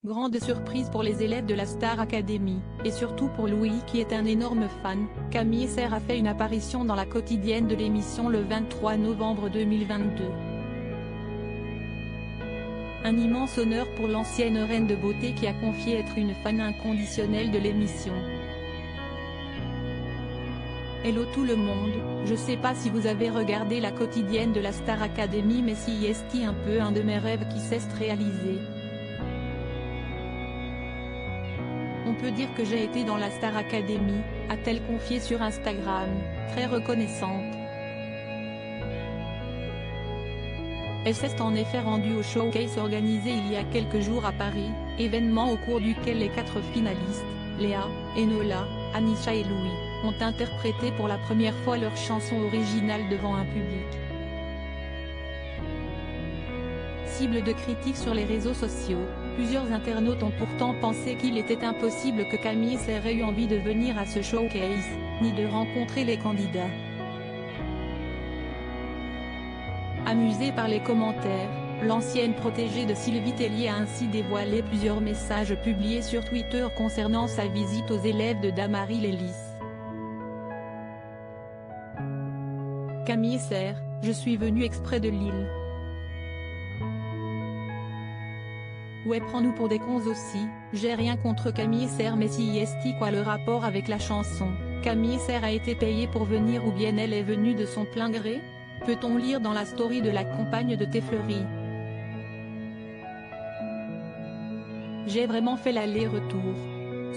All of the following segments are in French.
Grande surprise pour les élèves de la Star Academy, et surtout pour Louis qui est un énorme fan, Camille Serre a fait une apparition dans la quotidienne de l'émission le 23 novembre 2022. Un immense honneur pour l'ancienne reine de beauté qui a confié être une fan inconditionnelle de l'émission. Hello tout le monde, je sais pas si vous avez regardé la quotidienne de la Star Academy mais si est un peu un de mes rêves qui s'est réalisé. On peut dire que j'ai été dans la Star Academy, a-t-elle confié sur Instagram, très reconnaissante. Elle s'est en effet rendue au showcase organisé il y a quelques jours à Paris, événement au cours duquel les 4 finalistes, Léa, Enola, Anisha et Louis, ont interprété pour la première fois leur chanson originale devant un public. Cible de critiques sur les réseaux sociaux, plusieurs internautes ont pourtant pensé qu'il était impossible que Camille Serre ait eu envie de venir à ce showcase, ni de rencontrer les candidats. Amusée par les commentaires, l'ancienne protégée de Sylvie Tellier a ainsi dévoilé plusieurs messages publiés sur Twitter concernant sa visite aux élèves de Damary Lélis. Camille Serre, je suis venue exprès de Lille. Ouais, prends-nous pour des cons aussi, j'ai rien contre Camille Serre mais si est quoi le rapport avec la chanson, Camille Serre a été payée pour venir ou bien elle est venue de son plein gré? Peut-on lire dans la story de la compagne de Tefleury. J'ai vraiment fait l'aller-retour.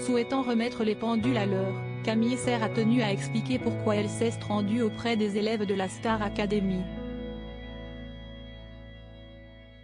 Souhaitant remettre les pendules à l'heure, Camille Serre a tenu à expliquer pourquoi elle s'est rendue auprès des élèves de la Star Academy.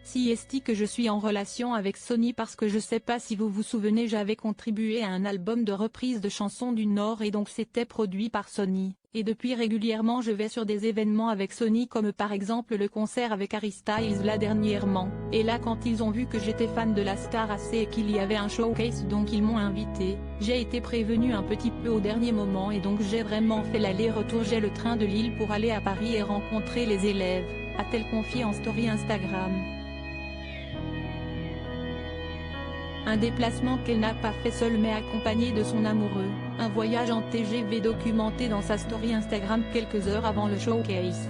Si est que je suis en relation avec Sony parce que je sais pas si vous vous souvenez j'avais contribué à un album de reprise de chansons du Nord et donc c'était produit par Sony, et depuis régulièrement je vais sur des événements avec Sony comme par exemple le concert avec Harry Styles là dernièrement, et là quand ils ont vu que j'étais fan de la Star AC et qu'il y avait un showcase donc ils m'ont invité, j'ai été prévenu un petit peu au dernier moment et donc j'ai vraiment fait l'aller-retour j'ai le train de Lille pour aller à Paris et rencontrer les élèves, a-t-elle confié en story Instagram. Un déplacement qu'elle n'a pas fait seule mais accompagnée de son amoureux, un voyage en TGV documenté dans sa story Instagram quelques heures avant le showcase.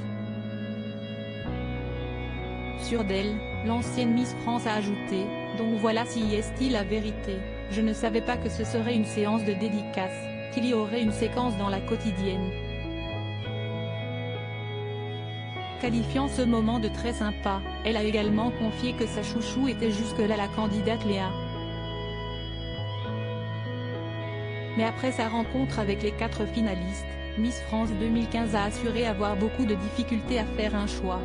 Sur d'elle, l'ancienne Miss France a ajouté, donc voilà si est la vérité, je ne savais pas que ce serait une séance de dédicace, qu'il y aurait une séquence dans la quotidienne. Qualifiant ce moment de très sympa, elle a également confié que sa chouchou était jusque-là la candidate Léa. Mais après sa rencontre avec les 4 finalistes, Miss France 2015 a assuré avoir beaucoup de difficultés à faire un choix.